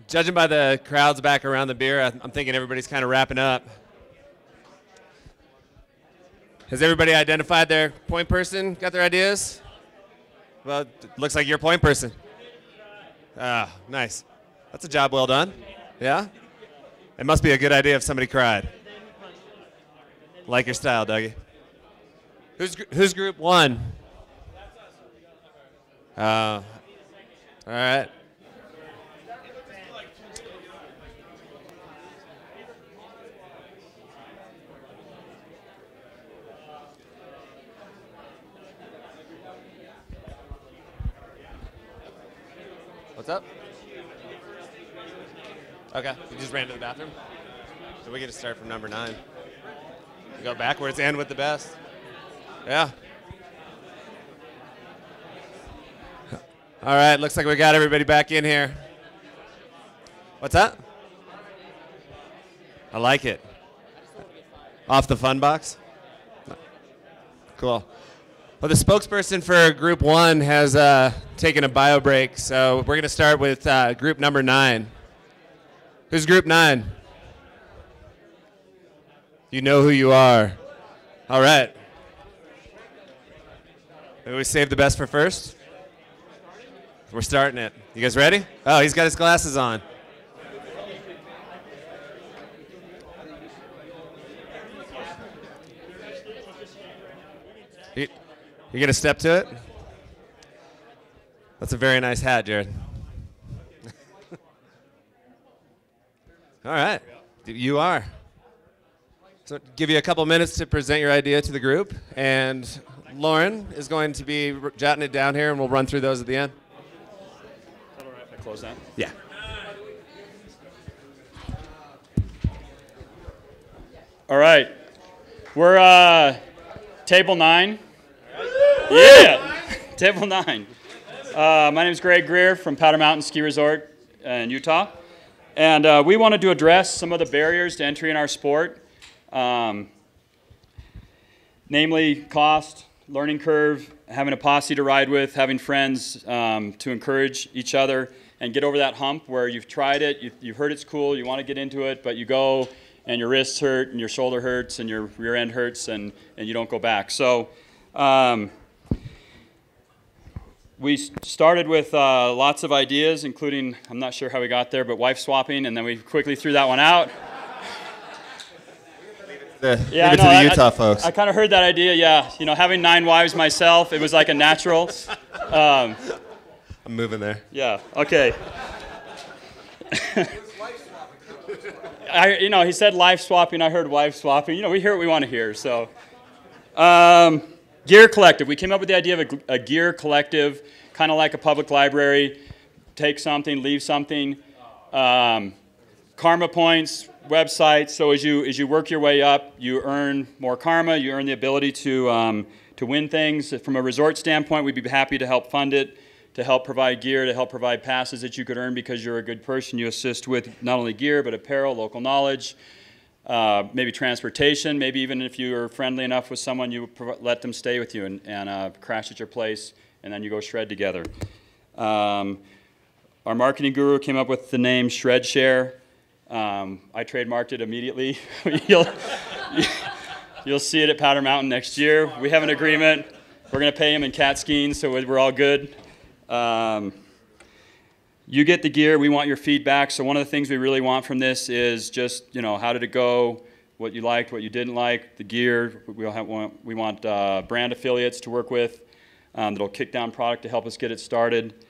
Judging by the crowds back around the beer, I'm thinking everybody's kind of wrapping up. Has everybody identified their point person? Got their ideas? Well, it looks like you're a point person. Ah, nice. That's a job well done. Yeah? It must be a good idea if somebody cried. Like your style, Dougie. Who's group one? All right. What's up? Okay, you just ran to the bathroom? So we get to start from number 9. We go backwards and with the best. Yeah. All right, looks like we got everybody back in here. What's that? I like it. Off the fun box? Cool. Well, the spokesperson for Group 1 has taken a bio break, so we're going to start with group number 9. Who's group 9? You know who you are. All right. Maybe we save the best for first? We're starting it. You guys ready? Oh, he's got his glasses on. You going to step to it? That's a very nice hat, Jared. All right. You are. So give you a couple minutes to present your idea to the group, and Lauren is going to be jotting it down here, and we'll run through those at the end. Is that all right if I close that? Yeah. All right. We're table 9. Yeah, table 9. My name is Greg Greer from Powder Mountain Ski Resort in Utah. And we wanted to address some of the barriers to entry in our sport, namely cost, learning curve, having a posse to ride with, having friends to encourage each other and get over that hump where you've tried it, you've heard it's cool, you want to get into it, but you go and your wrists hurt and your shoulder hurts and your rear end hurts and you don't go back. So we started with lots of ideas, including, I'm not sure how we got there, but wife swapping, and then we quickly threw that one out. Leave it to the Utah folks. I kind of heard that idea, yeah. You know, having 9 wives myself, it was like a natural. I'm moving there. Yeah, okay. He said life swapping, I heard wife swapping. You know, we hear what we want to hear, so. Gear collective. We came up with the idea of a gear collective, kind of like a public library. Take something, leave something. Karma points, websites. So as you work your way up, you earn more karma. You earn the ability to win things. From a resort standpoint, we'd be happy to help fund it, to help provide gear, to help provide passes that you could earn because you're a good person. You assist with not only gear, but apparel, local knowledge. Maybe transportation, maybe even if you are friendly enough with someone, you let them stay with you and crash at your place, and then you go shred together. Our marketing guru came up with the name Shred Share. I trademarked it immediately. You'll see it at Powder Mountain next year. We have an agreement. We're going to pay him in cat skiing, so we're all good. You get the gear, we want your feedback. So one of the things we really want from this is just, how did it go, what you liked, what you didn't like, the gear. We want brand affiliates to work with that'll kick down product to help us get it started.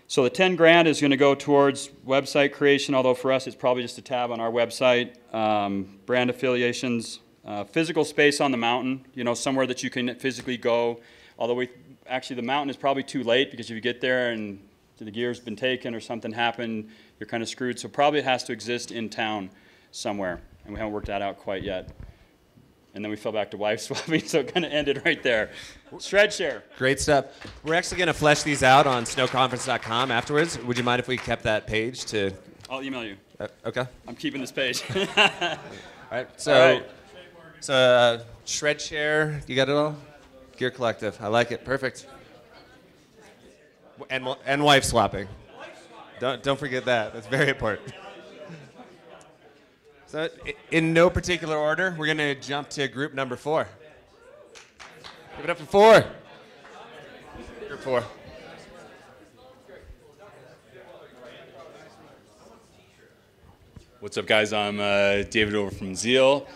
So the 10 grand is going to go towards website creation, although for us it's probably just a tab on our website, brand affiliations, physical space on the mountain, somewhere that you can physically go. Although actually the mountain is probably too late because if you get there and the gear's been taken or something happened, you're kind of screwed. So probably it has to exist in town somewhere, and we haven't worked that out quite yet. And then we fell back to wife swapping, so it kind of ended right there. Shred Share. Great stuff. We're actually going to flesh these out on snowconference.com afterwards. Would you mind if we kept that page to? I'll email you. Okay. I'm keeping this page. All right. So Shred Share, you got it all? Gear Collective. I like it. Perfect. And wife swapping. Don't forget that. That's very important. So, in no particular order, we're going to jump to group number 4. Give it up for 4. Group 4. What's up, guys? I'm David over from Zeal.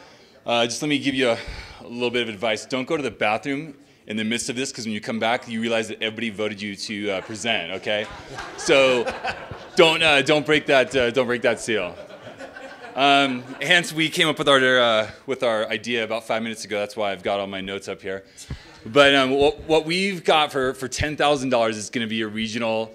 Just let me give you a little bit of advice. Don't go to the bathroom in the midst of this, because when you come back, you realize that everybody voted you to present. Okay, so don't break that seal. Hence, we came up with our idea about 5 minutes ago. That's why I've got all my notes up here. But what we've got for $10,000 is going to be a regional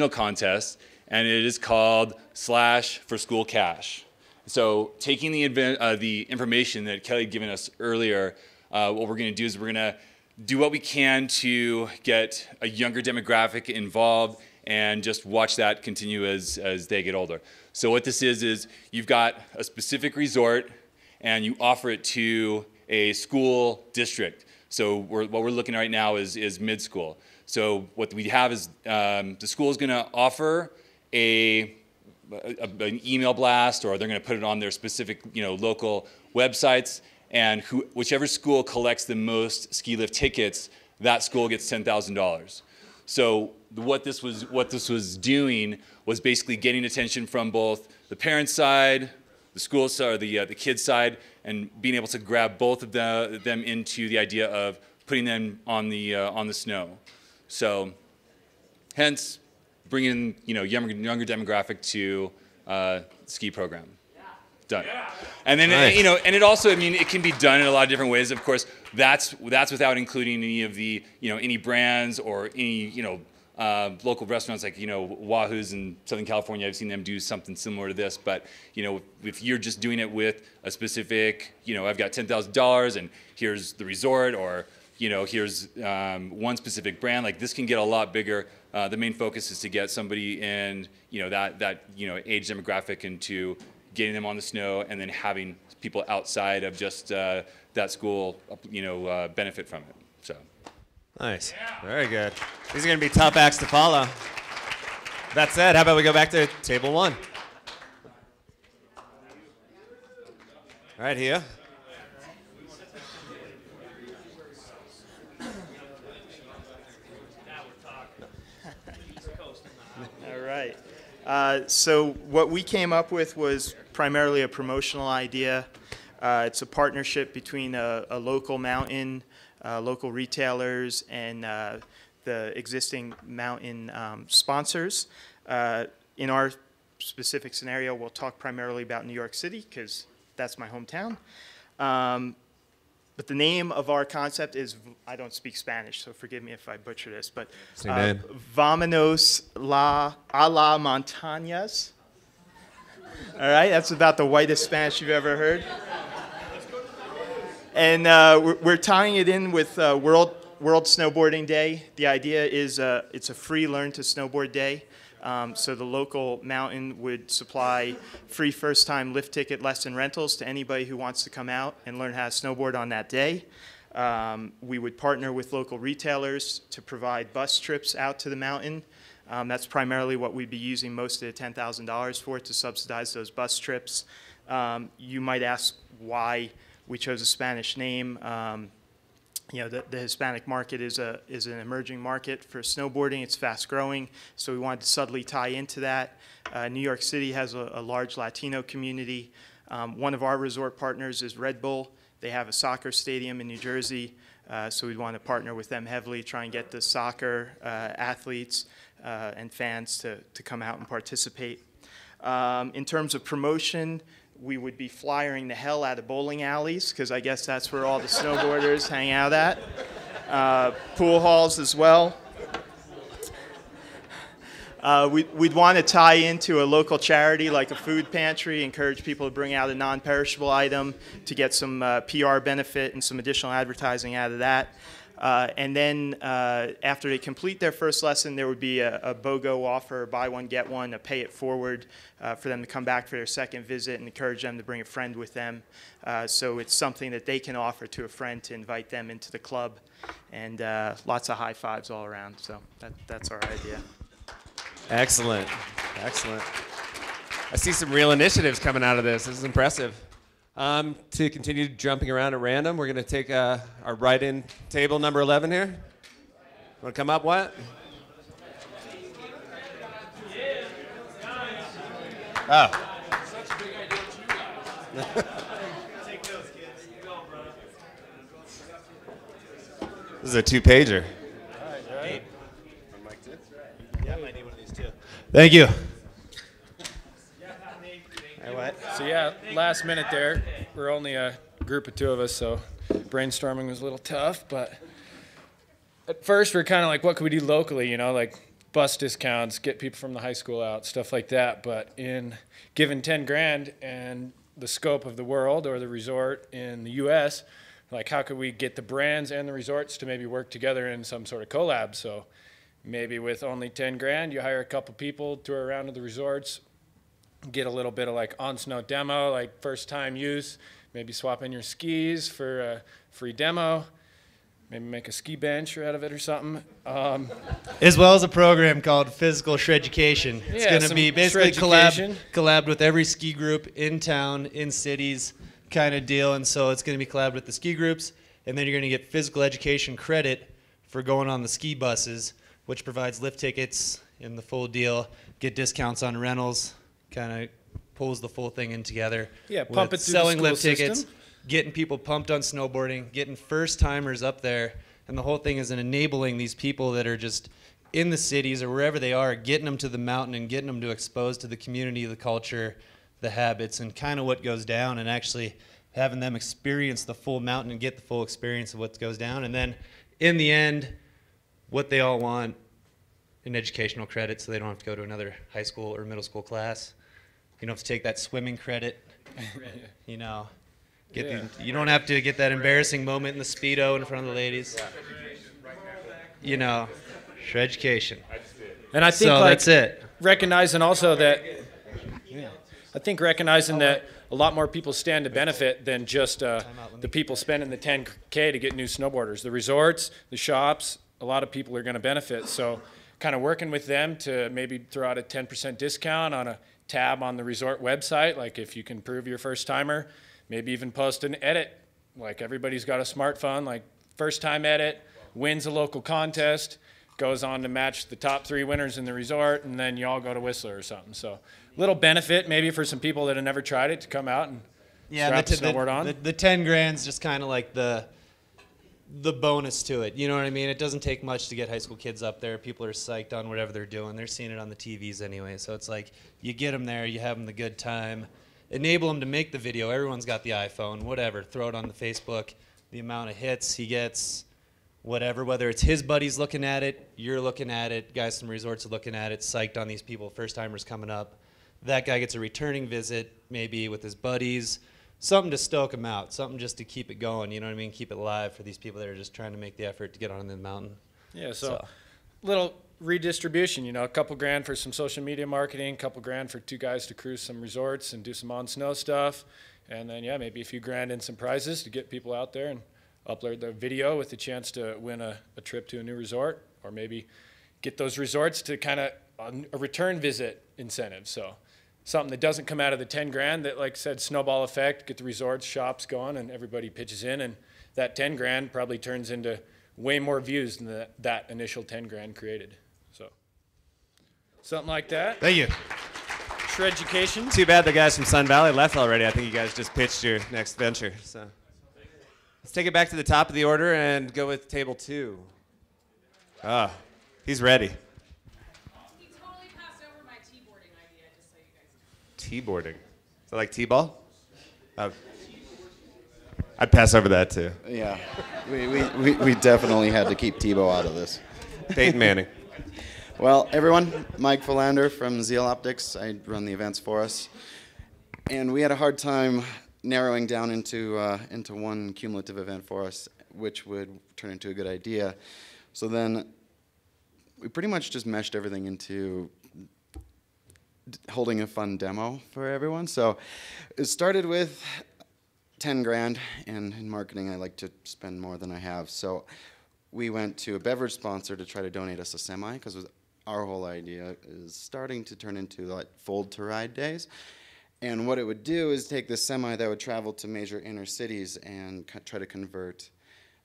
contest, and it is called Slash for School Cash. So taking the information that Kelly had given us earlier, what we're going to do is we're going to do what we can to get a younger demographic involved and just watch that continue as they get older. So what this is you've got a specific resort and you offer it to a school district. So what we're looking at right now is mid-school. So what we have is the school is going to offer an email blast, or they're going to put it on their specific local websites, and whichever school collects the most ski lift tickets, that school gets $10,000. So what this was doing was basically getting attention from both the parents' side, the school side, or the kids' side, and being able to grab both of them into the idea of putting them on the snow. So, hence, bringing younger demographic to ski program. Done. And then nice. And it also, it can be done in a lot of different ways. Of course, that's without including any of the any brands or any local restaurants like Wahoo's in Southern California. I've seen them do something similar to this. But if you're just doing it with a specific I've got $10,000 and here's the resort, or here's one specific brand, like this can get a lot bigger. The main focus is to get somebody in that age demographic into getting them on the snow, and then having people outside of just that school benefit from it. So Nice. Very good. These are going to be tough acts to follow. That said, how about we go back to table 1? All right, here. All right. So what we came up with was primarily a promotional idea. It's a partnership between a local mountain, local retailers, and the existing mountain sponsors. In our specific scenario, we'll talk primarily about New York City because that's my hometown. But the name of our concept is, I don't speak Spanish, so forgive me if I butcher this, but Vámonos a la Montañas. All right, that's about the whitest Spanish you've ever heard. And we're tying it in with World Snowboarding Day. The idea is it's a free learn to snowboard day. So the local mountain would supply free first-time lift ticket lesson rentals to anybody who wants to come out and learn how to snowboard on that day. We would partner with local retailers to provide bus trips out to the mountain. That's primarily what we'd be using most of the $10,000 for, to subsidize those bus trips. You might ask why we chose a Spanish name. The Hispanic market is an emerging market for snowboarding. It's fast growing, so we wanted to subtly tie into that. New York City has a large Latino community. One of our resort partners is Red Bull. They have a soccer stadium in New Jersey, so we'd want to partner with them heavily, try and get the soccer athletes and fans to come out and participate. In terms of promotion, we would be flyering the hell out of bowling alleys, because I guess that's where all the snowboarders hang out at. Pool halls as well. We'd want to tie into a local charity like a food pantry, encourage people to bring out a non-perishable item to get some PR benefit and some additional advertising out of that. And then after they complete their first lesson, there would be a BOGO offer, buy one, get one, a pay it forward for them to come back for their second visit, and encourage them to bring a friend with them. So it's something that they can offer to a friend to invite them into the club, and lots of high fives all around. So that's our idea. Excellent. Excellent. I see some real initiatives coming out of this. This is impressive. To continue jumping around at random, we're going to take our write-in table number 11 here. Want to come up, what? Oh. This is a two-pager. Right. Yeah, I might need one of these too. Thank you. So yeah, last minute there. We're only a group of 2 of us, so brainstorming was a little tough. But at first, we're kind of like, what could we do locally? You know, like bus discounts, get people from the high school out, stuff like that. But in given 10 grand and the scope of the world or the resort in the U.S., like how could we get the brands and the resorts to maybe work together in some sort of collab? So maybe with only 10 grand, you hire a couple people, tour around to the resorts, get a little bit of like on snow demo, like first time use, maybe swap in your skis for a free demo, maybe make a ski bench out of it or something. As well as a program called Physical Shreducation. It's going to be basically collabed with every ski group in town, in cities kind of deal. And so it's going to be collabed with the ski groups, and then you're going to get physical education credit for going on the ski buses, which provides lift tickets in the full deal, get discounts on rentals, kind of pulls the full thing in together. Yeah, pump it through selling the school lift tickets, system. getting people pumped on snowboarding, getting first timers up there, and the whole thing is enabling these people that are just in the cities or wherever they are, getting them to the mountain and getting them to expose to the community, the culture, the habits, and kind of what goes down, and actually having them experience the full mountain and get the full experience of what goes down. And then in the end, what they all want, an educational credit so they don't have to go to another high school or middle school class. You don't have to take that swimming credit. You know, you don't have to get that embarrassing moment in the Speedo in front of the ladies. You know, education. And I think so like that's it. Recognizing also that, recognizing that a lot more people stand to benefit than just the people spending the $10K to get new snowboarders. The resorts, the shops, a lot of people are going to benefit. So kind of working with them to maybe throw out a 10% discount on a tab on the resort website, like if you can prove you're first timer, maybe even post an edit. Like everybody's got a smartphone, like first time edit, wins a local contest, goes on to match the top 3 winners in the resort, and then you all go to Whistler or something. So little benefit maybe for some people that have never tried it to come out and strap the snowboard on. The 10 grand's just kind of like the bonus to it. You know what I mean? It doesn't take much to get high school kids up there. People are psyched on whatever they're doing. They're seeing it on the TVs anyway. So it's like you get them there, you have them the good time, enable them to make the video. Everyone's got the iPhone, whatever. Throw it on the Facebook. The amount of hits he gets, whatever, whether it's his buddies looking at it, you're looking at it, guys from resorts are looking at it, psyched on these people, first timers coming up. That guy gets a returning visit, maybe with his buddies, something to stoke them out, something just to keep it going, you know what I mean, keep it live for these people that are just trying to make the effort to get on the mountain. Yeah, so little redistribution, you know, a couple grand for some social media marketing, a couple grand for 2 guys to cruise some resorts and do some on-snow stuff, and then, yeah, maybe a few grand in some prizes to get people out there and upload their video with the chance to win a trip to a new resort, or maybe get those resorts to kind of a return visit incentive. So something that doesn't come out of the 10 grand that, like I said, snowball effect, get the resorts, shops going, and everybody pitches in, and that 10 grand probably turns into way more views than that initial 10 grand created. So something like that. Thank you. Shreducation. Too bad the guys from Sun Valley left already. I think you guys just pitched your next venture. So let's take it back to the top of the order and go with table 2. Ah, he's ready. He totally passed over my T-boarding idea, just so you guys know. T-boarding. Is that like T-ball? I'd pass over that too. Yeah, we definitely had to keep Tebow out of this. Peyton Manning. Well, everyone, Mike Philander from Zeal Optics. I run the events for us. And we had a hard time narrowing down into one cumulative event for us, which would turn into a good idea. So then we pretty much just meshed everything into holding a fun demo for everyone. So it started with 10 grand, and in marketing I like to spend more than I have. So we went to a beverage sponsor to try to donate us a semi, because our whole idea is starting to turn into like fold to ride days. And what it would do is take this semi that would travel to major inner cities and try to convert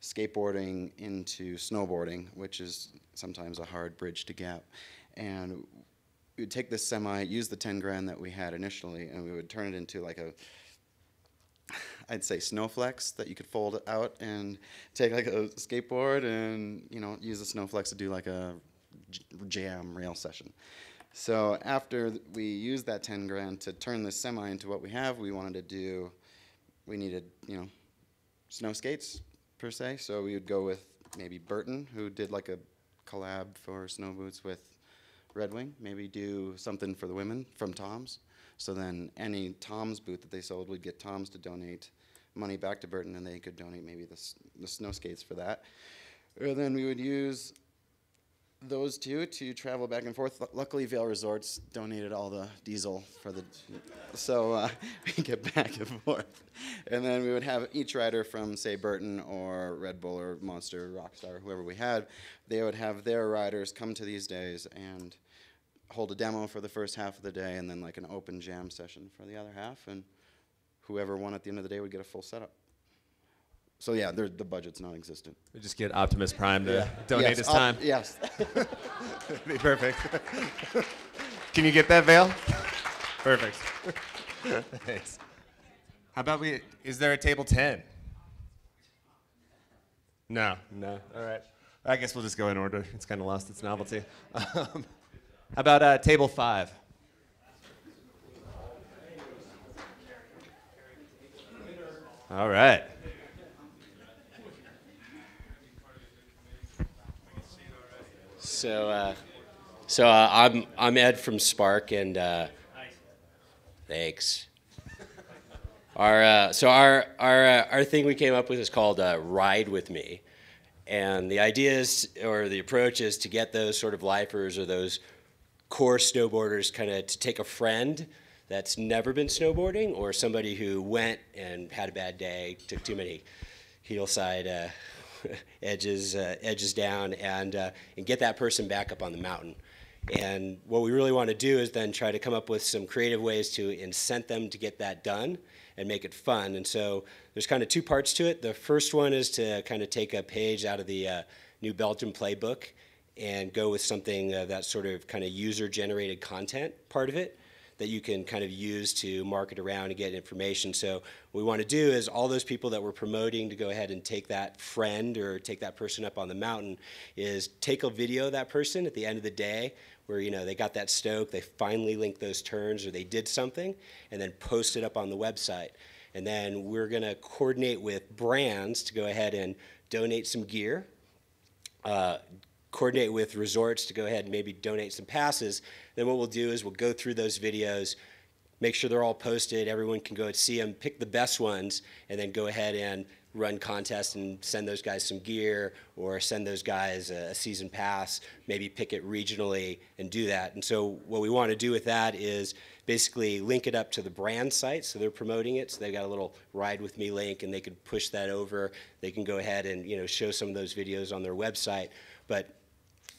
skateboarding into snowboarding, which is sometimes a hard bridge to gap. And we would take this semi, use the 10 grand that we had initially, and we would turn it into like a, I'd say Snowflex that you could fold out and take like a skateboard and, you know, use the Snowflex to do like a jam rail session. So after we used that 10 grand to turn this semi into what we have, we wanted to do, we needed, you know, snow skates per se. So we would go with maybe Burton, who did like a collab for snow boots with Red Wing, maybe do something for the women from Tom's. So then any Tom's boot that they sold, we'd get Tom's to donate money back to Burton, and they could donate maybe the snow skates for that. Or then we would use those two to travel back and forth. Luckily, Vail Resorts donated all the diesel for the, so we could get back and forth. And then we would have each rider from, say, Burton or Red Bull or Monster, Rockstar, whoever we had, they would have their riders come to these days and hold a demo for the first half of the day, and then like an open jam session for the other half, and whoever won at the end of the day would get a full setup. So yeah, the budget's non-existent. We just get Optimus Prime to donate his time. Yes. That'd be perfect. Can you get that, Vail? Perfect. Thanks. How about is there a table 10? No. All right. I guess we'll just go in order. It's kind of lost its novelty. How about table 5? All right. So I'm Ed from Spark, and thanks. Our thing we came up with is called Ride With Me, and the idea is, or the approach is, to get those sort of lifers or those core snowboarders kind of to take a friend that's never been snowboarding, or somebody who went and had a bad day, took too many heel side edges down, and get that person back up on the mountain. And what we really want to do is then try to come up with some creative ways to incent them to get that done and make it fun. And so there's kind of two parts to it. The first one is to kind of take a page out of the New Belgium playbook and go with something that sort of kind of user-generated content part of it that you can kind of use to market around and get information. So what we want to do is all those people that we're promoting to go ahead and take that friend or take that person up on the mountain is take a video of that person at the end of the day where, you know, they got that stoke, they finally linked those turns, or they did something, and then post it up on the website. And then we're going to coordinate with brands to go ahead and donate some gear, coordinate with resorts to go ahead and maybe donate some passes. Then what we'll do is we'll go through those videos, make sure they're all posted, everyone can go and see them, pick the best ones, and then go ahead and run contests and send those guys some gear, or send those guys a season pass, maybe pick it regionally and do that. And so what we want to do with that is basically link it up to the brand site, so they're promoting it, so they've got a little Ride With Me link, and they can push that over. They can go ahead and, you know, show some of those videos on their website. But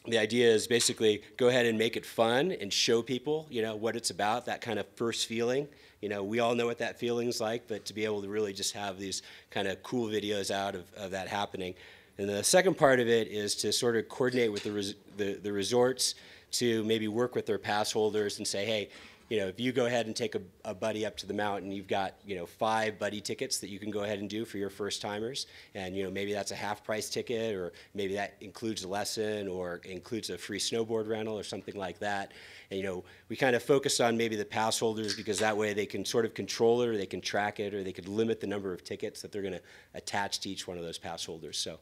the idea is basically go ahead and make it fun and show people, you know, what it's about, that kind of first feeling. You know, we all know what that feeling's like, but to be able to really just have these kind of cool videos out of that happening. And the second part of it is to sort of coordinate with the resorts to maybe work with their pass holders and say, hey, you know, if you go ahead and take a buddy up to the mountain, you've got, you know, 5 buddy tickets that you can go ahead and do for your first timers. And, you know, maybe that's a half price ticket, or maybe that includes a lesson or includes a free snowboard rental or something like that. And, you know, we kind of focus on maybe the pass holders because that way they can sort of control it, or they can track it, or they could limit the number of tickets that they're going to attach to each one of those pass holders. So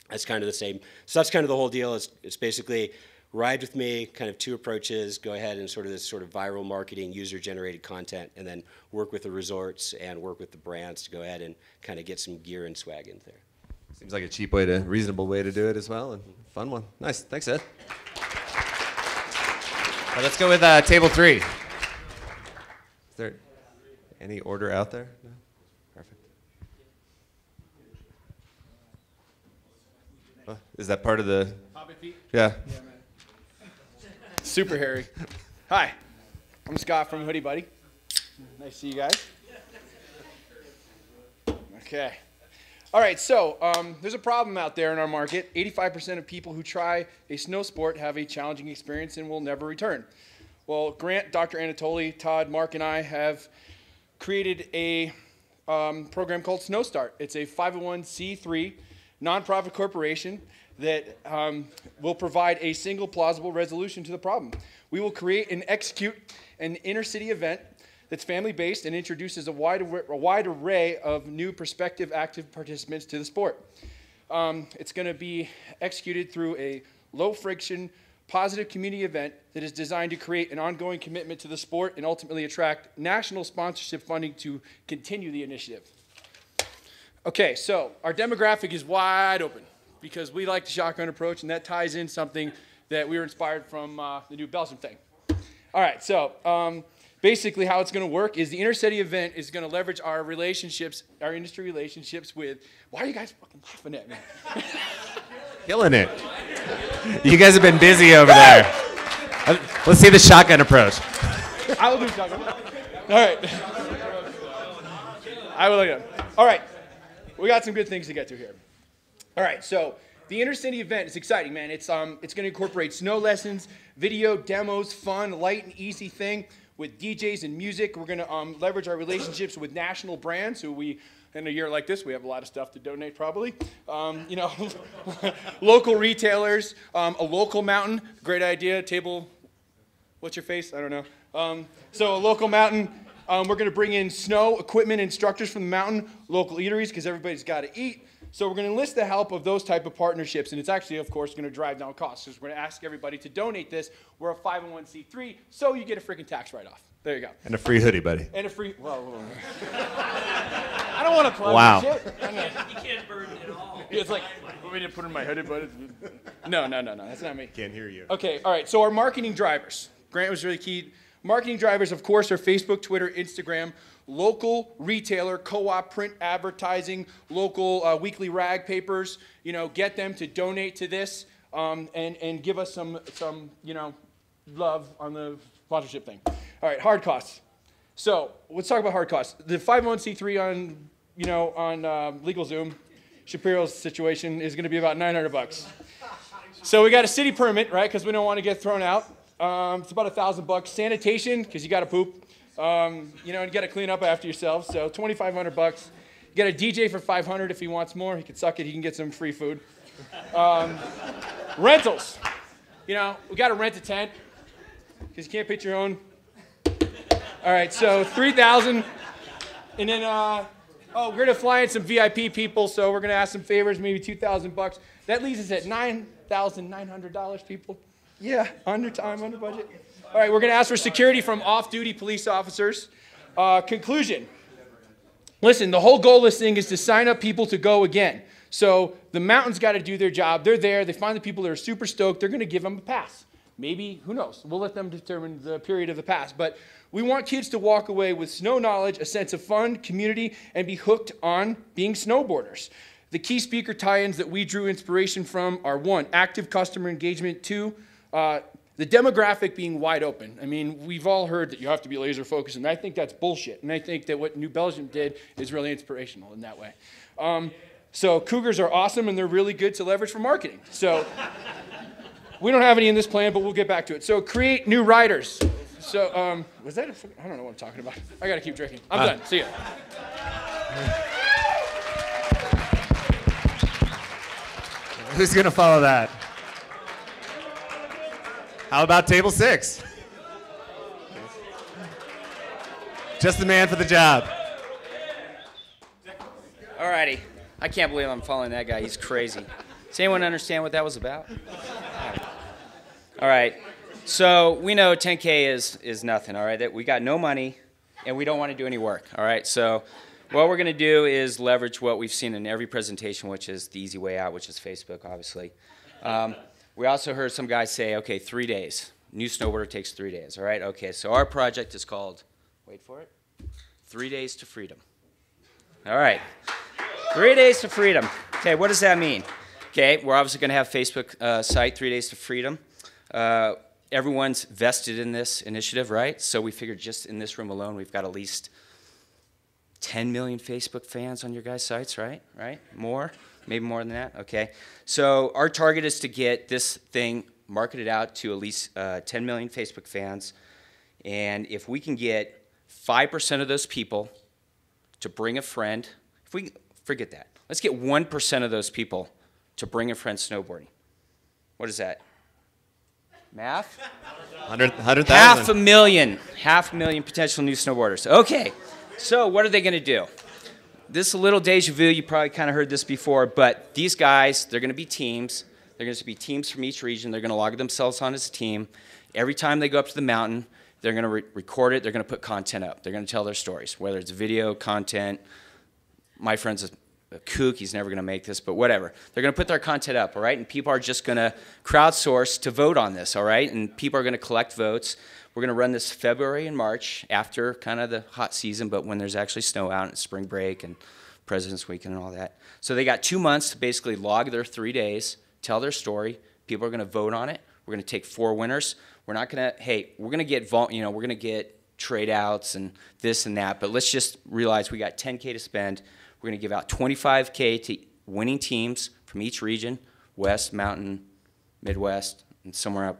that's kind of the same. So that's kind of the whole deal. It's basically Ride With Me, kind of 2 approaches, go ahead and sort of this sort of viral marketing, user-generated content, and then work with the resorts and work with the brands to go ahead and kind of get some gear and swag in there. Seems like a cheap way reasonable way to do it as well, and fun one. Nice, thanks, Ed. Let's go with table 3. Is there any order out there? No? Perfect. Is that part of the? Hobbit feet? Yeah. Super hairy. Hi, I'm Scott from Hoodie Buddy. Nice to see you guys. Okay. All right, so there's a problem out there in our market. 85% of people who try a snow sport have a challenging experience and will never return. Well, Grant, Dr. Anatoly, Todd, Mark, and I have created a program called Snow Start. It's a 501c3 nonprofit corporation that will provide a single plausible resolution to the problem. We will create and execute an inner-city event that's family-based and introduces a wide array of new prospective active participants to the sport. It's going to be executed through a low-friction, positive community event that is designed to create an ongoing commitment to the sport and ultimately attract national sponsorship funding to continue the initiative. Okay, so our demographic is wide open because we like the shotgun approach, and that ties in something that we were inspired from the new Belgium thing. All right, so basically how it's going to work is the inner-city event is going to leverage our relationships, our industry relationships with, why are you guys fucking laughing at me? Killing it. You guys have been busy over there. Let's see the shotgun approach. I will do shotgun. All right. I will look at them. All right. We got some good things to get to here. All right. So the inner-city event is exciting, man. It's going to incorporate snow lessons, video demos, fun, light and easy thing with DJs and music. We're going to leverage our relationships with national brands who we, in a year like this, we have a lot of stuff to donate probably. You know, local retailers, a local mountain, great idea. Table, what's your face? I don't know. So a local mountain. We're going to bring in snow equipment instructors from the mountain, local eateries, because everybody's got to eat. So we're going to enlist the help of those type of partnerships, and it's actually, of course, going to drive down costs. So we're going to ask everybody to donate this. We're a 501c3, so you get a freaking tax write-off. There you go. And a free hoodie, buddy. And a free, well, I don't want to plug wow. shit. You can't burn it at all. It's like, want me to put in my hoodie, buddy? No, that's not me. Can't hear you. Okay, all right, so our marketing drivers. Grant was really key. Marketing drivers, of course, are Facebook, Twitter, Instagram, local retailer, co-op print advertising, local weekly rag papers. You know, get them to donate to this and give us some you know, love on the sponsorship thing. All right, hard costs. So let's talk about hard costs. The 501c3 on, you know, on LegalZoom, Shapiro's situation is going to be about $900. So we got a city permit, right? Because we don't want to get thrown out. It's about $1,000. Sanitation, because you got to poop. You know, and you got to clean up after yourself. So $2,500. You got a DJ for $500 if he wants more. He can suck it. He can get some free food. Rentals. You know, we got to rent a tent because you can't pitch your own. All right, so $3,000, and then we're gonna fly in some VIP people, so we're gonna ask some favors, maybe $2,000. That leaves us at $9,900, people. Yeah, under time, under budget. All right, we're going to ask for security from off-duty police officers. Conclusion. Listen, the whole goal of this thing is to sign up people to go again. So the mountain's got to do their job. They're there. They find the people that are super stoked. They're going to give them a pass. Maybe, who knows? We'll let them determine the period of the pass. But we want kids to walk away with snow knowledge, a sense of fun, community, and be hooked on being snowboarders. The key speaker tie-ins that we drew inspiration from are 1, active customer engagement, 2, the demographic being wide open. I mean, we've all heard that you have to be laser focused, and I think that's bullshit. And I think that what New Belgium did is really inspirational in that way. So cougars are awesome, and they're really good to leverage for marketing. So we don't have any in this plan, but we'll get back to it. So create new riders. So was that I don't know what I'm talking about. I got to keep drinking. I'm done. See ya. Who's going to follow that? How about table 6? Just the man for the job. Alrighty. I can't believe I'm following that guy. He's crazy. Does anyone understand what that was about? All right. So we know 10K is nothing, all right? That we got no money, and we don't want to do any work, all right? So what we're going to do is leverage what we've seen in every presentation, which is the easy way out, which is Facebook, obviously. We also heard some guys say, okay, 3 days. New snowboarder takes 3 days, all right? Okay, so our project is called, wait for it, 3 Days to Freedom. All right, 3 days to freedom. Okay, what does that mean? Okay, we're obviously going to have Facebook site, 3 Days to Freedom. everyone's vested in this initiative, right? So we figured just in this room alone, we've got at least 10 million Facebook fans on your guys' sites, right? Right? More? Maybe more than that? Okay. So our target is to get this thing marketed out to at least 10 million Facebook fans. And if we can get 5% of those people to bring a friend, if we forget that, let's get 1% of those people to bring a friend snowboarding. What is that? Math? 100,000. Half a million potential new snowboarders. Okay, so what are they going to do? This is a little deja vu. You probably kind of heard this before, but these guys, they're going to be teams. They're going to be teams from each region. They're going to log themselves on as a team. Every time they go up to the mountain, they're going to record it. They're going to put content up. They're going to tell their stories, whether it's video, content. My friend's a kook. He's never going to make this, but whatever. They're going to put their content up, all right? And people are just going to crowdsource to vote on this, all right? And people are going to collect votes. We're going to run this February and March after kind of the hot season, but when there's actually snow out and spring break and President's Weekend and all that. So they got 2 months to basically log their 3 days, tell their story. People are going to vote on it. We're going to take 4 winners. We're not going to, hey, we're going to get, we're going to get trade outs and this and that, but let's just realize we got $10K to spend. We're going to give out $25K to winning teams from each region, West, Mountain, Midwest, and somewhere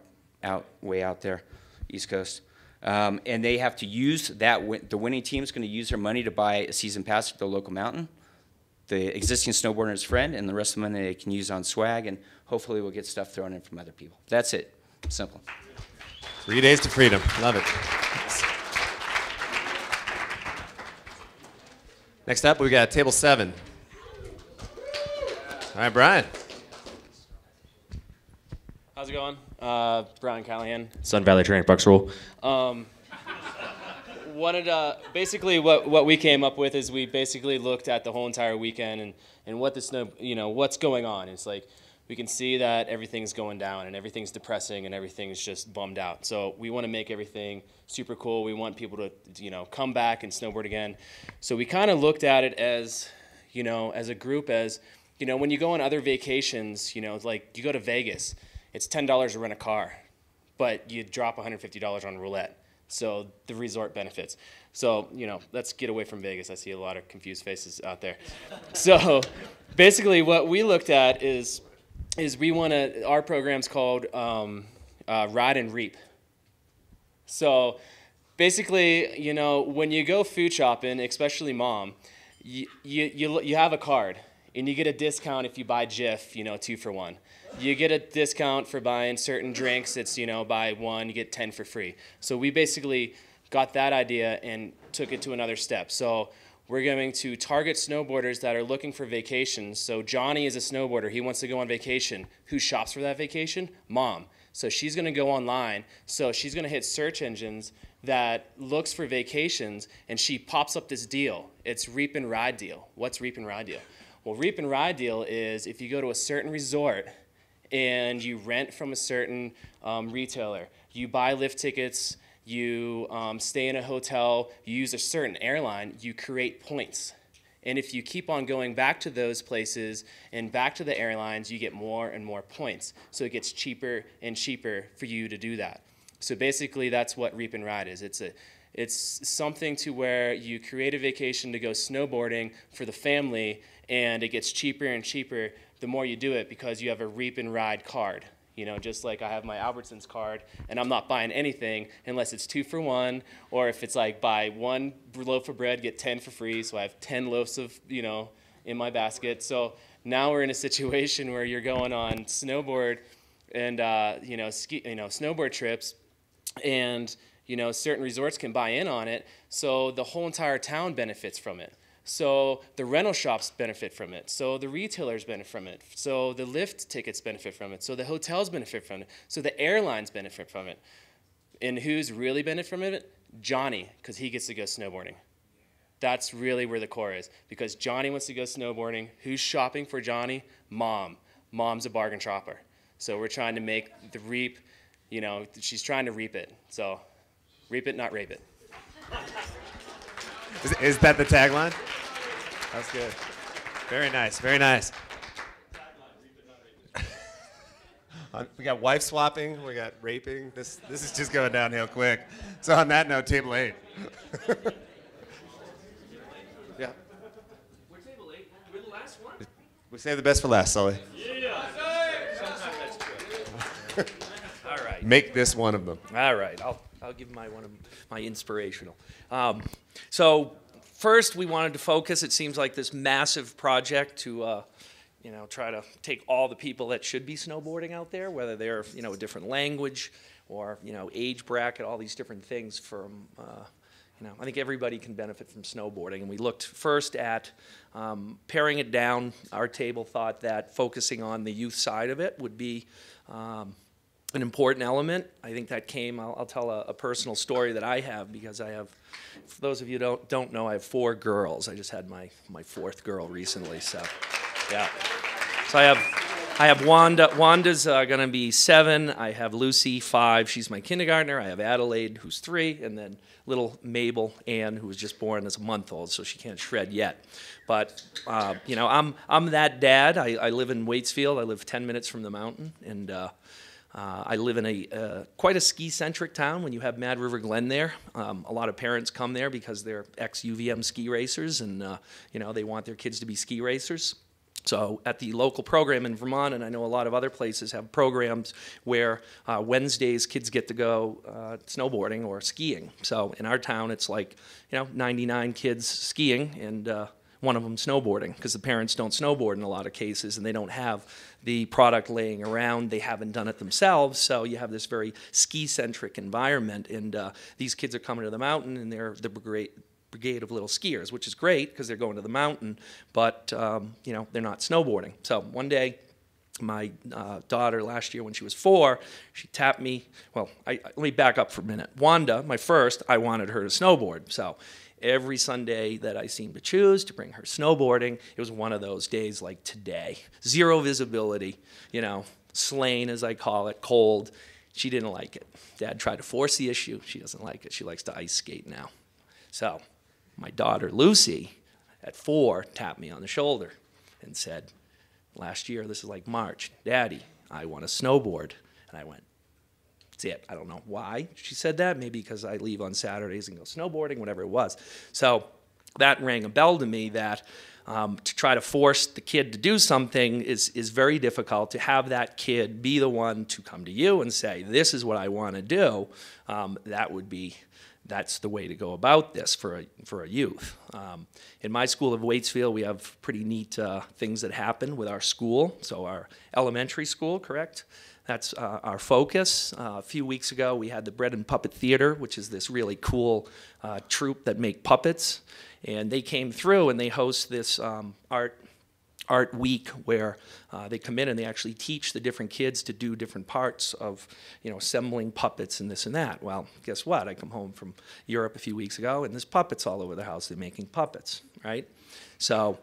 way out there, East Coast. And they have to use that, the winning team is going to use their money to buy a season pass to the local mountain. The existing snowboarder's friend, and the rest of the money they can use on swag, and hopefully we'll get stuff thrown in from other people. That's it. Simple. 3 days to freedom. Love it. Next up, we got table 7. All right, Brian. How's it going? Brian Callahan, Sun Valley Training Bucks Rule. Basically what we came up with is we basically looked at the whole entire weekend and what the snow, what's going on. It's like we can see that everything's going down and everything's depressing and everything's just bummed out. So we want to make everything super cool. We want people to, come back and snowboard again. So we kind of looked at it as, as a group, as, when you go on other vacations, like you go to Vegas, it's $10 to rent a car, but you drop $150 on roulette. So the resort benefits. So, let's get away from Vegas. I see a lot of confused faces out there. So basically what we looked at is we want to, our program's called Ride and Reap. So basically, when you go food shopping, especially mom, you have a card and you get a discount if you buy Jif, 2 for 1. You get a discount for buying certain drinks. It's, buy 1, you get 10 for free. So we basically got that idea and took it to another step. So we're going to target snowboarders that are looking for vacations. So Johnny is a snowboarder. He wants to go on vacation. Who shops for that vacation? Mom. So she's going to go online. So she's going to hit search engines that looks for vacations, and she pops up this deal. It's Reap and Ride Deal. What's Reap and Ride Deal? Well, Reap and Ride Deal is if you go to a certain resort and you rent from a certain retailer, you buy lift tickets, you stay in a hotel, you use a certain airline, you create points. And if you keep on going back to those places and back to the airlines, you get more and more points. So it gets cheaper and cheaper for you to do that. So basically that's what Reap and Ride is. It's something to where you create a vacation to go snowboarding for the family, and it gets cheaper and cheaper the more you do it because you have a Reap and Ride card. Just like I have my Albertsons card, and I'm not buying anything unless it's 2 for 1, or if it's like buy 1 loaf of bread, get 10 for free. So I have 10 loaves of, in my basket. So now we're in a situation where you're going on snowboard and, snowboard trips, and, certain resorts can buy in on it. So the whole entire town benefits from it. So the rental shops benefit from it. So the retailers benefit from it. So the lift tickets benefit from it. So the hotels benefit from it. So the airlines benefit from it. And who's really benefit from it? Johnny, because he gets to go snowboarding. That's really where the core is. Because Johnny wants to go snowboarding. Who's shopping for Johnny? Mom. Mom's a bargain shopper. So we're trying to make the Reap, she's trying to reap it. So reap it, not rape it. Is that the tagline? That's good. Very nice, very nice. We got wife swapping. We got raping. This is just going downhill quick. So on that note, table 8. Yeah. We're table 8. We're the last one. We save the best for last, Sully. Yeah. Sometimes that's true. All right. Make this one of them. All right. I'll give one of my inspirational. So first, we wanted to focus. It seems like this massive project to try to take all the people that should be snowboarding out there, whether they're, a different language or, age bracket, all these different things from, I think everybody can benefit from snowboarding. And we looked first at paring it down. Our table thought that focusing on the youth side of it would be an important element. I think that came, I'll tell a personal story that I have, because I have, for those of you who don't know, I have 4 girls. I just had my 4th girl recently, so. Yeah. So I have Wanda. Wanda's going to be 7. I have Lucy, 5. She's my kindergartner. I have Adelaide, who's 3, and then little Mabel Ann, who was just born as a month-old, so she can't shred yet. But I'm that dad. I live in Waitsfield. I live 10 minutes from the mountain, and I live in quite a ski-centric town. When you have Mad River Glen there, a lot of parents come there because they're ex-UVM ski racers, and they want their kids to be ski racers. So at the local program in Vermont, and I know a lot of other places have programs where Wednesdays kids get to go snowboarding or skiing. So in our town, it's like 99 kids skiing and one of them snowboarding, because the parents don't snowboard in a lot of cases, and they don't have the product laying around. They haven't done it themselves, so you have this very ski-centric environment. And these kids are coming to the mountain, and they're the brigade of little skiers, which is great because they're going to the mountain, but they're not snowboarding. So one day, my daughter last year when she was 4, she tapped me. Well, let me back up for a minute. Wanda, my first, I wanted her to snowboard. So every Sunday that I seemed to choose to bring her snowboarding, it was one of those days like today. 0 visibility, slain as I call it, cold. She didn't like it. Dad tried to force the issue. She doesn't like it. She likes to ice skate now. So my daughter Lucy, at 4, tapped me on the shoulder and said, last year, this is like March, Daddy, I want to snowboard. And I went, that's it. I don't know why she said that. Maybe because I leave on Saturdays and go snowboarding, whatever it was. So that rang a bell to me that to try to force the kid to do something is very difficult. To have that kid be the one to come to you and say, this is what I want to do, that's the way to go about this for a youth. In my school of Waitsfield, we have pretty neat things that happen with our school. So our elementary school, correct? That's our focus. A few weeks ago, we had the Bread and Puppet Theater, which is this really cool troupe that make puppets. And they came through and they host this art week where they come in and they actually teach the different kids to do different parts of, assembling puppets and this and that. Well, guess what? I come home from Europe a few weeks ago and there's puppets all over the house. They're making puppets, right? So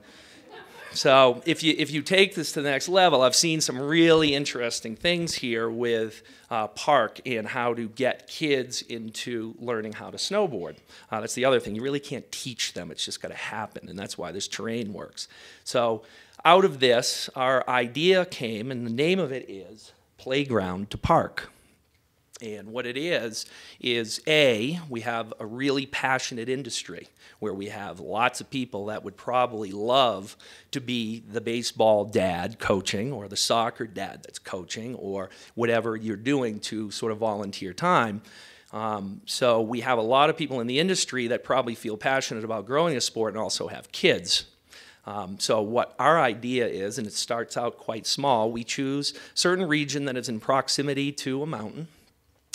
if you take this to the next level, I've seen some really interesting things here with Park and how to get kids into learning how to snowboard. That's the other thing. You really can't teach them. It's just got to happen, and that's why this terrain works. So out of this, our idea came, and the name of it is Playground to Park. And what it is we have a really passionate industry where we have lots of people that would probably love to be the baseball dad coaching or the soccer dad that's coaching or whatever you're doing to sort of volunteer time. So we have a lot of people in the industry that probably feel passionate about growing a sport and also have kids. So what our idea is, and it starts out quite small, we choose a certain region that is in proximity to a mountain.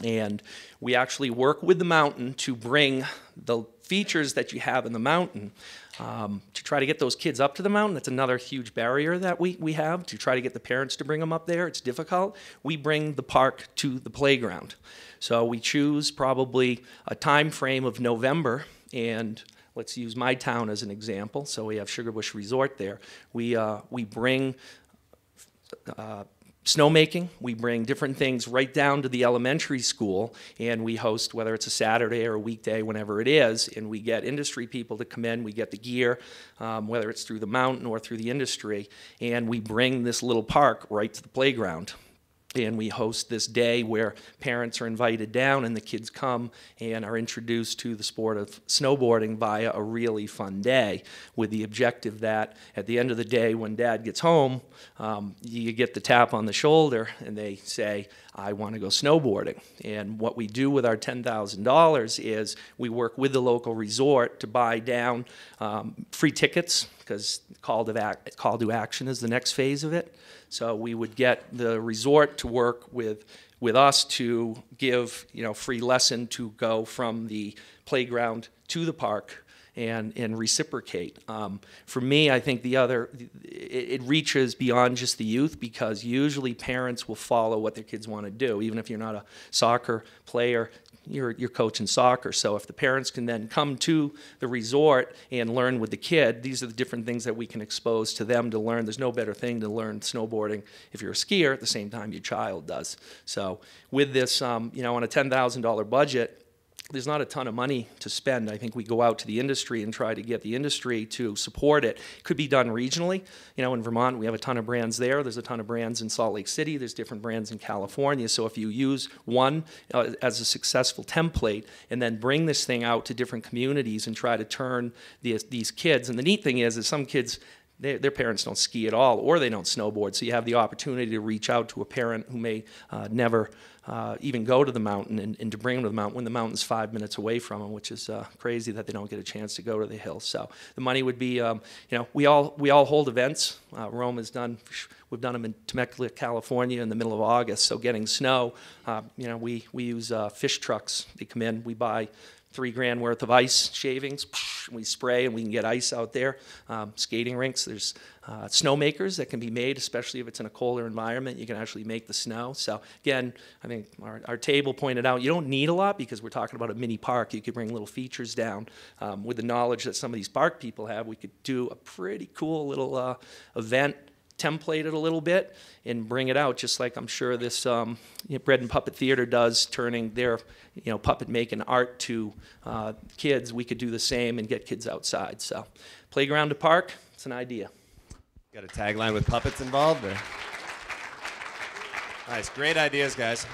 And we actually work with the mountain to bring the features that you have in the mountain to try to get those kids up to the mountain. That's another huge barrier that we have, to try to get the parents to bring them up there. It's difficult. We bring the park to the playground. So we choose probably a time frame of November, and let's use my town as an example. So we have Sugarbush Resort there. We bring snowmaking, we bring different things right down to the elementary school, and we host, whether it's a Saturday or a weekday, whenever it is, and we get industry people to come in, we get the gear, whether it's through the mountain or through the industry, and we bring this little park right to the playground. And we host this day where parents are invited down and the kids come and are introduced to the sport of snowboarding via a really fun day, with the objective that at the end of the day when dad gets home, you get the tap on the shoulder and they say, I want to go snowboarding. And what we do with our $10,000 is we work with the local resort to buy down free tickets, because call to action is the next phase of it. So we would get the resort to work with us to give, free lesson to go from the playground to the park and reciprocate. For me, I think it reaches beyond just the youth, because usually parents will follow what their kids want to do. Even if you're not a soccer player, you're coaching soccer. So if the parents can then come to the resort and learn with the kid, these are the different things that we can expose to them to learn. There's no better thing to learn snowboarding if you're a skier at the same time your child does. So with this, on a $10,000 budget, there's not a ton of money to spend. I think we go out to the industry and try to get the industry to support it. It could be done regionally. In Vermont, we have a ton of brands there. There's a ton of brands in Salt Lake City. There's different brands in California. So if you use one as a successful template and then bring this thing out to different communities and try to turn these kids, and the neat thing is some kids, their parents don't ski at all, or they don't snowboard. So you have the opportunity to reach out to a parent who may never even go to the mountain and to bring them to the mountain when the mountain's 5 minutes away from them, which is crazy that they don't get a chance to go to the hills. So the money would be, we all hold events. Rome has done, we've done them in Temecula, California in the middle of August. So getting snow, we use fish trucks. They come in, we buy $3,000 worth of ice shavings, we spray and we can get ice out there. Skating rinks, there's snowmakers that can be made, especially if it's in a colder environment. You can actually make the snow. So again, I think our table pointed out, you don't need a lot because we're talking about a mini park. You could bring little features down. With the knowledge that some of these park people have, we could do a pretty cool little event, template it a little bit and bring it out, just like I'm sure this Bread and Puppet Theater does, turning their puppet making art to kids. We could do the same and get kids outside. So playground to park, it's an idea. Got a tagline with puppets involved? Or? Nice, great ideas, guys.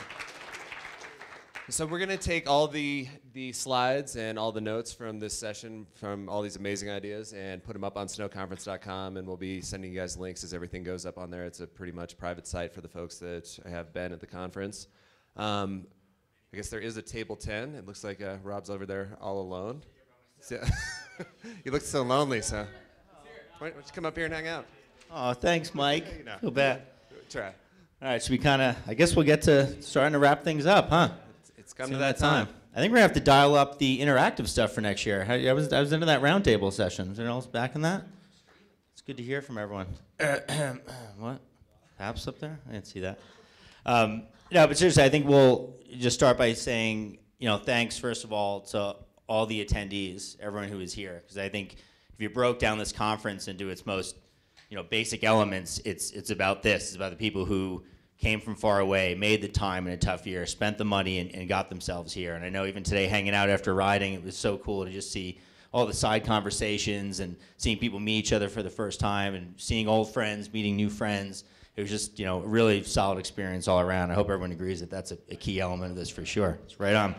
So we're going to take all the slides and all the notes from this session, from all these amazing ideas, and put them up on snowconference.com, and we'll be sending you guys links as everything goes up on there. It's a pretty much private site for the folks that have been at the conference. I guess there is a table 10. It looks like Rob's over there all alone. So you look so lonely, so why don't you come up here and hang out? Oh, thanks, Mike. Feel bad. Try. All right, so I guess we'll get to starting to wrap things up, huh? It's come to that time. I think we're going to have to dial up the interactive stuff for next year. I was into that roundtable session. Is anyone else back in that? It's good to hear from everyone. What? Apps up there? I didn't see that. No, but seriously, I think we'll just start by saying, thanks, first of all, to all the attendees, everyone who is here. Because I think if you broke down this conference into its most, basic elements, it's about this. It's about the people who came from far away, made the time in a tough year, spent the money, and got themselves here. And I know even today, hanging out after riding, it was so cool to just see all the side conversations and seeing people meet each other for the first time and seeing old friends, meeting new friends. It was just, a really solid experience all around. I hope everyone agrees that that's a key element of this for sure. It's right on.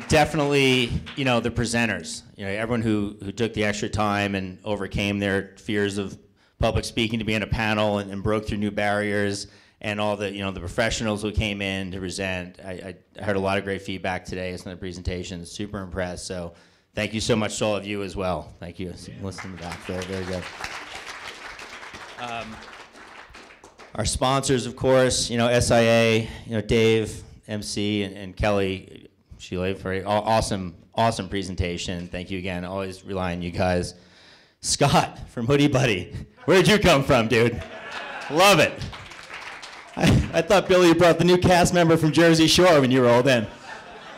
Definitely, the presenters. Everyone who took the extra time and overcame their fears of public speaking to be on a panel and broke through new barriers, and all the the professionals who came in to present. I heard a lot of great feedback today. Some of the presentations, super impressed. So thank you so much to all of you as well. Thank you. Listen to that. Very, very good. Our sponsors, of course, SIA, Dave, MC, and Kelly, Sheila, for an awesome presentation. Thank you again. Always rely on you guys. Scott from Hoodie Buddy. Where'd you come from, dude? Love it. I thought Billy brought the new cast member from Jersey Shore when you rolled in.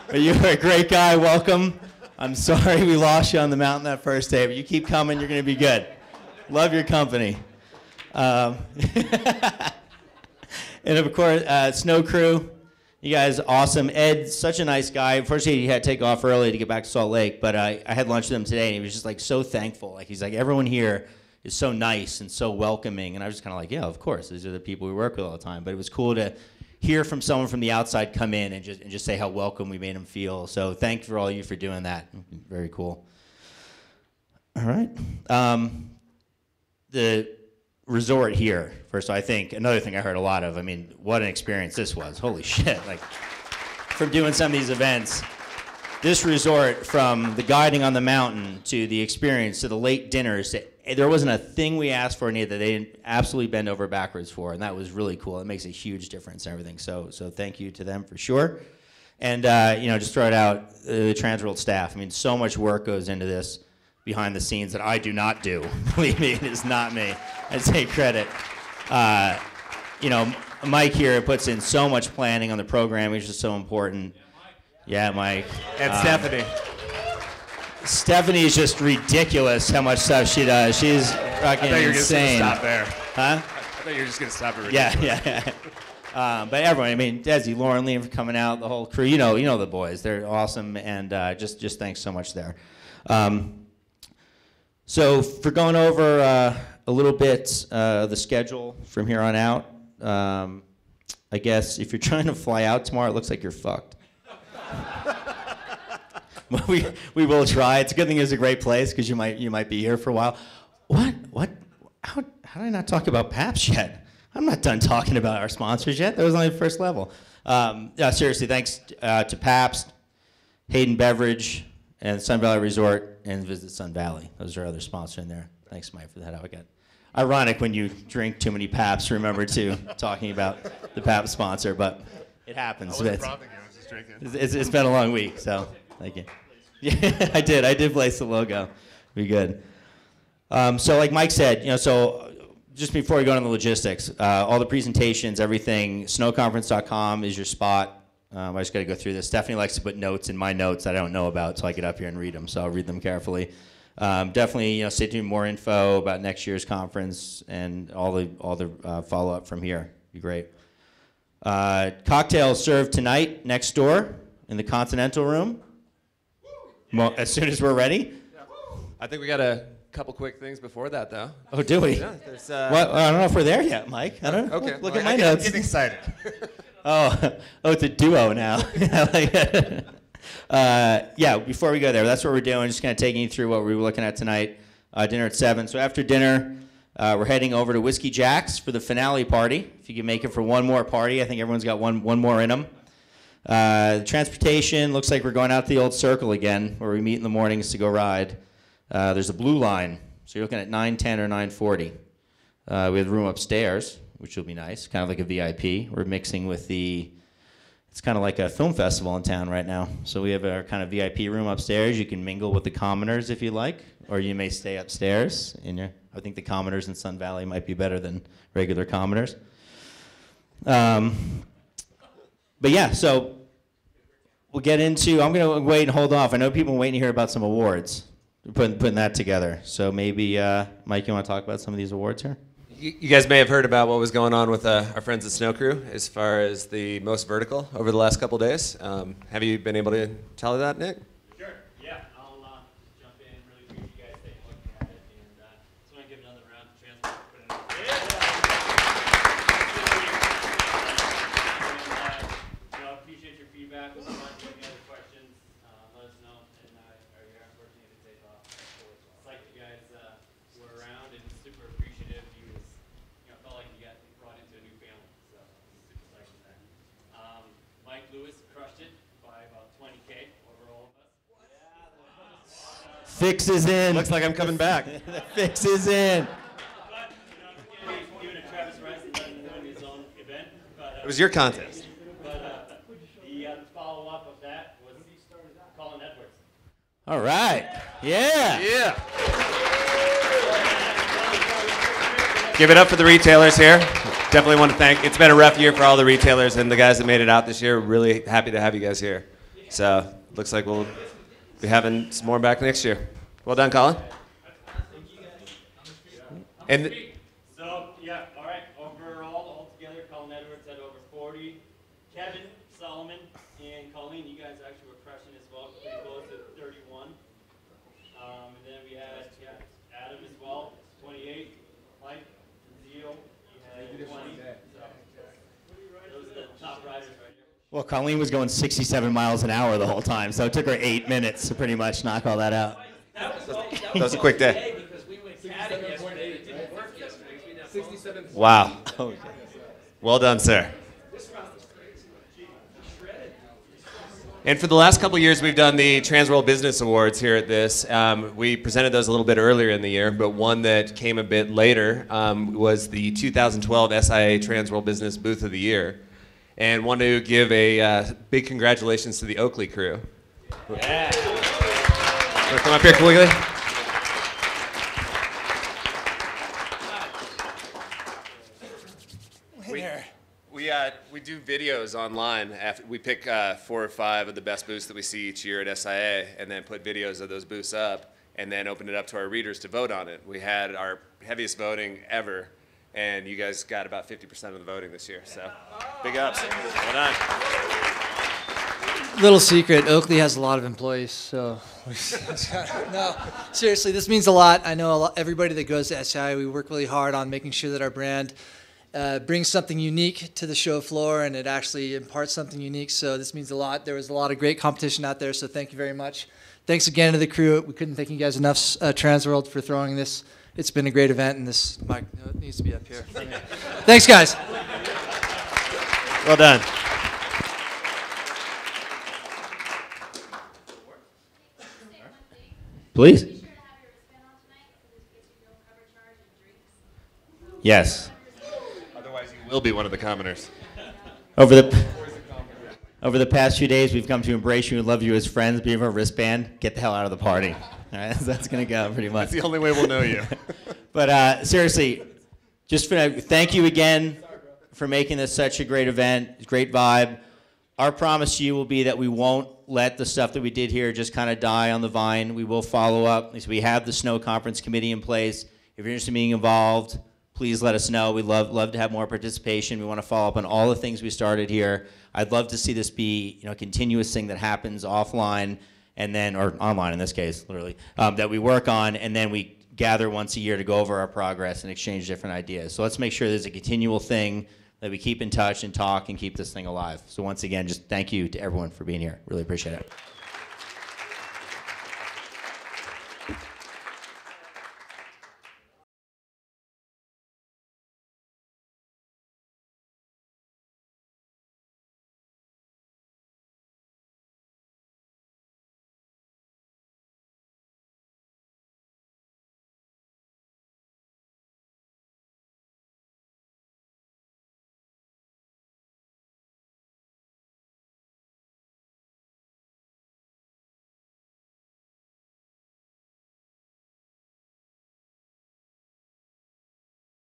But you were a great guy. Welcome. I'm sorry we lost you on the mountain that first day, but you keep coming. You're going to be good. Love your company. And of course, Snow Crew. You guys, awesome. Ed's such a nice guy. Unfortunately, he had to take off early to get back to Salt Lake, but I had lunch with him today, and he was just so thankful. He's like, everyone here is so nice and so welcoming. And I was just kind of like, yeah, of course, these are the people we work with all the time. But it was cool to hear from someone from the outside come in and just say how welcome we made them feel. So thank you for all of you for doing that. Very cool. All right. The resort here, first, I think, another thing I heard a lot of, I mean, what an experience this was. Holy shit. Like, from doing some of these events, this resort, from the guiding on the mountain to the experience to the late dinners, there wasn't a thing we asked for that they didn't absolutely bend over backwards for, and that was really cool. It makes a huge difference and everything. So thank you to them for sure. And just throw it out, the TransWorld staff. I mean, so much work goes into this behind the scenes that I do not do. Believe me, it is not me. I take credit. Mike here puts in so much planning on the program, which is so important. Yeah, Mike. And Stephanie. Stephanie is just ridiculous how much stuff she does. She's fucking insane. I thought you were just going to stop there. Huh? I thought you were just going to stop it. Yeah. But everyone, I mean, Desi, Lauren, Liam for coming out, the whole crew, you know the boys. They're awesome, and just thanks so much there. So for going over a little bit the schedule from here on out, I guess if you're trying to fly out tomorrow, it looks like you're fucked. we will try. It's a good thing it's a great place because you might be here for a while. What? How did I not talk about Pabst yet? I'm not done talking about our sponsors yet. That was only the first level. Seriously, thanks to Pabst, Hayden Beverage, and Sun Valley Resort, and Visit Sun Valley. Those are other sponsors in there. Thanks, Mike, for that. I get ironic when you drink too many Pabst. Remember to talking about the Pabst sponsor, but it happens. I wasn't prompting you. I was just drinking. It's been a long week, so thank you. Yeah, I did place the logo. Be good. So like Mike said, so just before we go into the logistics, all the presentations, everything, snowconference.com is your spot. I just got to go through this. Stephanie likes to put notes in my notes that I don't know about, so I get up here and read them. So I'll read them carefully. Definitely, stay tuned. More info about next year's conference and all the follow up from here. Be great. Cocktails served tonight next door in the Continental Room. As soon as we're ready. I think we got a couple quick things before that, though. Oh, do we? Yeah, there's, well, I don't know if we're there yet, Mike. I don't know. Okay. Look at my notes. I'm getting excited. Oh, it's a duo now. Before we go there, that's what we're doing. Just kind of taking you through what we were looking at tonight. Dinner at 7. So after dinner, we're heading over to Whiskey Jack's for the finale party. If you can make it for one more party, I think everyone's got one more in them. The transportation looks like we're going out to the old circle again, where we meet in the mornings to go ride. There's a blue line, so you're looking at 9:10 or 9:40. We have room upstairs, which will be nice, kind of like a VIP. We're mixing with it's kind of like a film festival in town right now. So we have our kind of VIP room upstairs. You can mingle with the commoners if you like, or you may stay upstairs. I think the commoners in Sun Valley might be better than regular commoners. But yeah, so we'll get into, I'm going to wait and hold off. I know people are waiting to hear about some awards. We're putting that together. So maybe, Mike, you want to talk about some of these awards here? You guys may have heard about what was going on with our friends at Snow Crew as far as the most vertical over the last couple days. Have you been able to tell that, Nick? Sure, yeah. I'll jump in really quick. You guys take a look at it. And just want to give another round of TransWorld. Appreciate your feedback. If you have any other questions, let us know. And are you unfortunately to take off? It's like you guys were around and super appreciative. He was, felt like you got brought into a new family. So super psyched for that. Mike Lewis crushed it by about 20K over all of us. Fix is in. Looks like I'm coming back. The fix is in. It was your contest. But the follow-up of that was Colin Edwards. All right. Yeah. Yeah. Give it up for the retailers here. Definitely want to thank. It's been a rough year for all the retailers and the guys that made it out this year. Really happy to have you guys here. So looks like we'll be having some more back next year. Well done, Colin. And So, yeah, all right. Overall, altogether, Colin Edwards had over 40. Kevin, Solomon, and Colleen, you guys actually were crushing as well, pretty close to 31. And then we had Adam as well, 28. Well, Colleen was going 67 miles an hour the whole time, so it took her 8 minutes to pretty much knock all that out. That was a quick day. Wow. Well done, sir. And for the last couple of years, we've done the TransWorld Business Awards here at this. We presented those a little bit earlier in the year, but one that came a bit later was the 2012 SIA TransWorld Business Booth of the Year. And want to give a big congratulations to the Oakley crew. Yeah. Wanna come up here, Quigley? We do videos online. After we pick 4 or 5 of the best booths that we see each year at SIA, and then put videos of those booths up, and then open it up to our readers to vote on it. We had our heaviest voting ever, and you guys got about 50% of the voting this year. So, big ups. Well done. Little secret, Oakley has a lot of employees, so no, seriously, this means a lot. I know everybody that goes to SIA, we work really hard on making sure that our brand brings something unique to the show floor, and it actually imparts something unique, so this means a lot. There was a lot of great competition out there, so thank you very much. Thanks again to the crew. We couldn't thank you guys enough, TransWorld, for throwing this. It's been a great event, and this mic needs to be up here. Thanks, guys. Well done. Please. Yes. Otherwise, you will be one of the commoners. Over the past few days, we've come to embrace you and love you as friends. Be our wristband. Get the hell out of the party. All right, that's gonna go pretty much. That's the only way we'll know you. But seriously, just thank you again for making this such a great event, great vibe. Our promise to you will be that we won't let the stuff that we did here just kind of die on the vine. We will follow up. We have the Snow Conference Committee in place. If you're interested in being involved, please let us know. We'd love to have more participation. We want to follow up on all the things we started here. I'd love to see this be a continuous thing that happens offline and then, or online in this case, literally, that we work on, and then we gather once a year to go over our progress and exchange different ideas. So let's make sure there's a continual thing that we keep in touch and talk and keep this thing alive. So once again, just thank you to everyone for being here. Really appreciate it.